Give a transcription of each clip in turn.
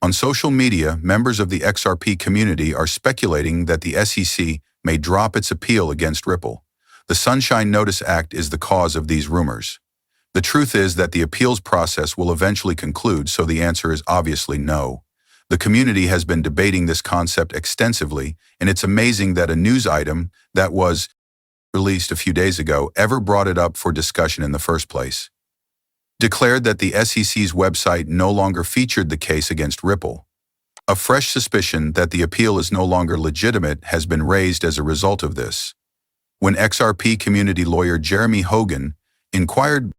On social media, members of the XRP community are speculating that the SEC may drop its appeal against Ripple. The Sunshine Notice Act is the cause of these rumors. The truth is that the appeals process will eventually conclude, so the answer is obviously no. The community has been debating this concept extensively, and it's amazing that a news item that was released a few days ago ever brought it up for discussion in the first place. Declared that the SEC's website no longer featured the case against Ripple. A fresh suspicion that the appeal is no longer legitimate has been raised as a result of this. When XRP community lawyer Jeremy Hogan inquired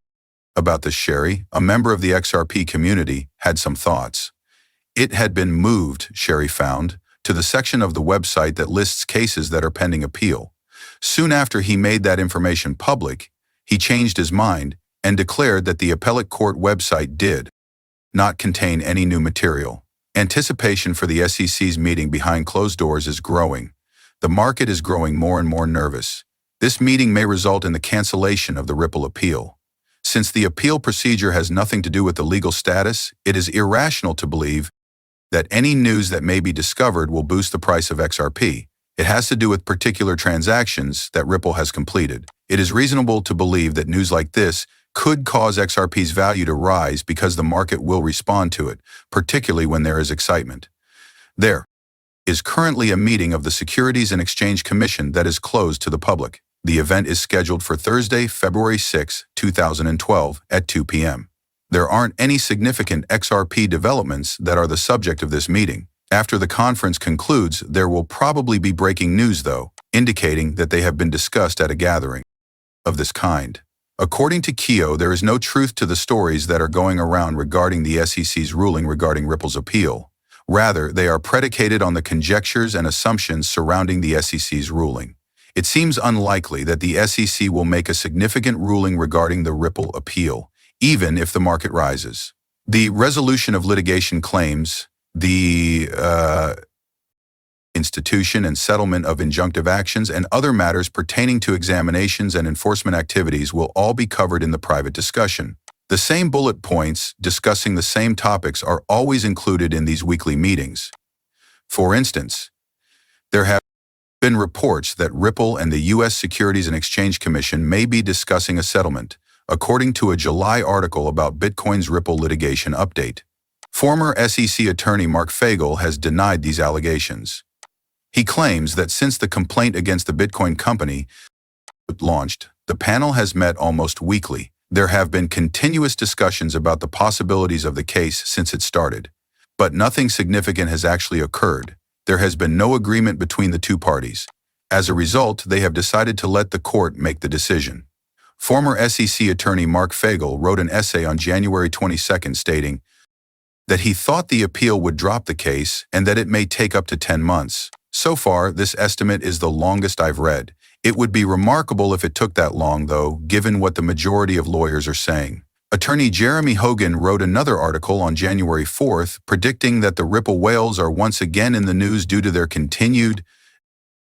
about this, Sherry, a member of the XRP community, had some thoughts. It had been moved, Sherry found, to the section of the website that lists cases that are pending appeal. Soon after he made that information public, he changed his mind and declared that the appellate court website did not contain any new material. Anticipation for the SEC's meeting behind closed doors is growing. The market is growing more and more nervous. This meeting may result in the cancellation of the Ripple appeal. Since the appeal procedure has nothing to do with the legal status, it is irrational to believe that any news that may be discovered will boost the price of XRP. It has to do with particular transactions that Ripple has completed. It is reasonable to believe that news like this could cause XRP's value to rise because the market will respond to it, particularly when there is excitement. There is currently a meeting of the Securities and Exchange Commission that is closed to the public. The event is scheduled for Thursday, February 6, 2012 at 2 p.m. There aren't any significant XRP developments that are the subject of this meeting. After the conference concludes, there will probably be breaking news, though, indicating that they have been discussed at a gathering of this kind. According to Keo, there is no truth to the stories that are going around regarding the SEC's ruling regarding Ripple's appeal. Rather, they are predicated on the conjectures and assumptions surrounding the SEC's ruling. It seems unlikely that the SEC will make a significant ruling regarding the Ripple appeal, even if the market rises. The resolution of litigation claims, the institution and settlement of injunctive actions, and other matters pertaining to examinations and enforcement activities will all be covered in the private discussion. The same bullet points discussing the same topics are always included in these weekly meetings. For instance, there have been reports that Ripple and the U.S. Securities and Exchange Commission may be discussing a settlement, according to a July article about Bitcoin's Ripple litigation update. Former SEC attorney Mark Fagel has denied these allegations. He claims that since the complaint against the Bitcoin company launched, the panel has met almost weekly. There have been continuous discussions about the possibilities of the case since it started, but nothing significant has actually occurred. There has been no agreement between the two parties. As a result, they have decided to let the court make the decision. Former SEC attorney Mark Fagel wrote an essay on January 22 stating that he thought the appeal would drop the case and that it may take up to 10 months. So far, this estimate is the longest I've read. It would be remarkable if it took that long, though, given what the majority of lawyers are saying. Attorney Jeremy Hogan wrote another article on January 4th predicting that the Ripple whales are once again in the news due to their continued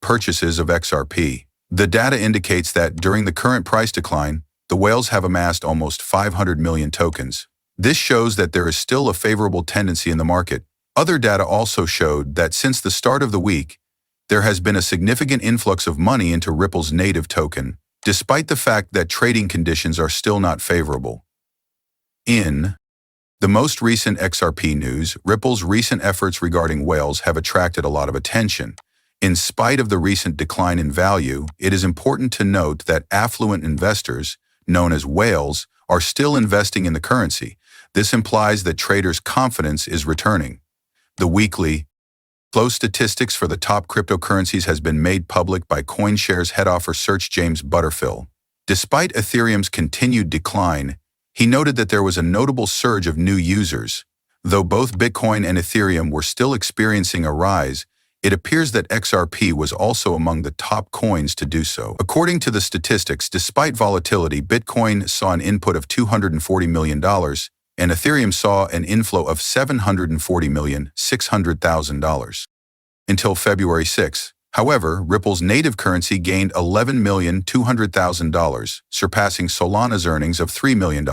purchases of XRP. The data indicates that during the current price decline, the whales have amassed almost 500 million tokens. This shows that there is still a favorable tendency in the market. Other data also showed that since the start of the week, there has been a significant influx of money into Ripple's native token, despite the fact that trading conditions are still not favorable. In the most recent XRP news, Ripple's recent efforts regarding whales have attracted a lot of attention. In spite of the recent decline in value, it is important to note that affluent investors, known as whales, are still investing in the currency. This implies that traders' confidence is returning. The weekly flow statistics for the top cryptocurrencies has been made public by CoinShares head offer search James Butterfill. Despite Ethereum's continued decline, he noted that there was a notable surge of new users. Though both Bitcoin and Ethereum were still experiencing a rise, it appears that XRP was also among the top coins to do so. According to the statistics, despite volatility, Bitcoin saw an input of $240 million, and Ethereum saw an inflow of $740,600,000. Until February 6. However, Ripple's native currency gained $11,200,000, surpassing Solana's earnings of $3 million.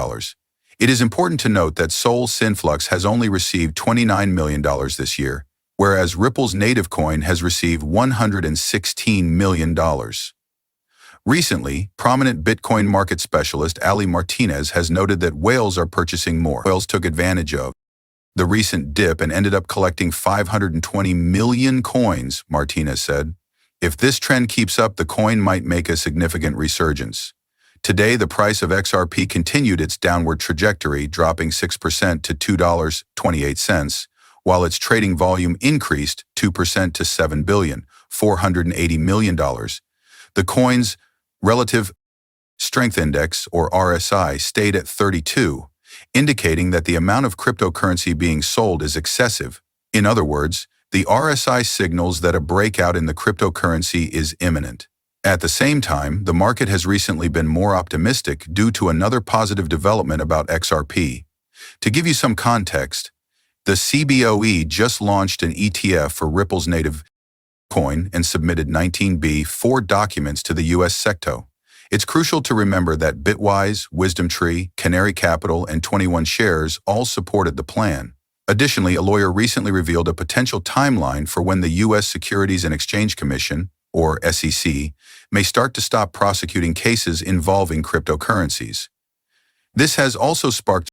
It is important to note that Sol Synflux has only received $29 million this year, whereas Ripple's native coin has received $116 million. Recently, prominent Bitcoin market specialist Ali Martinez has noted that whales are purchasing more. Whales took advantage of the recent dip and ended up collecting 520 million coins, Martinez said. If this trend keeps up, the coin might make a significant resurgence. Today, the price of XRP continued its downward trajectory, dropping 6% to $2.28, while its trading volume increased 2% to $7.48 billion. The coin's Relative Strength Index, or RSI, stayed at 32, indicating that the amount of cryptocurrency being sold is excessive. In other words, the RSI signals that a breakout in the cryptocurrency is imminent. At the same time, the market has recently been more optimistic due to another positive development about XRP. To give you some context, the CBOE just launched an ETF for Ripple's native coin and submitted 19B4 documents to the U.S. SEC. It's crucial to remember that Bitwise, WisdomTree, Canary Capital, and 21 Shares all supported the plan. Additionally, a lawyer recently revealed a potential timeline for when the U.S. Securities and Exchange Commission, or SEC, may start to stop prosecuting cases involving cryptocurrencies. This has also sparked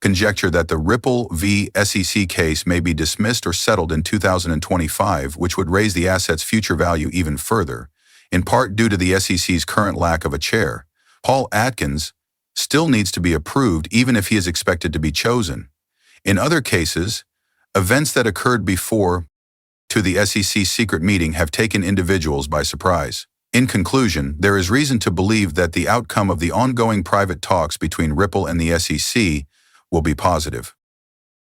conjecture that the Ripple v. SEC case may be dismissed or settled in 2025, which would raise the asset's future value even further, in part due to the SEC's current lack of a chair. Paul Atkins still needs to be approved even if he is expected to be chosen. In other cases, events that occurred before to the SEC's secret meeting have taken individuals by surprise. In conclusion, there is reason to believe that the outcome of the ongoing private talks between Ripple and the SEC will be positive.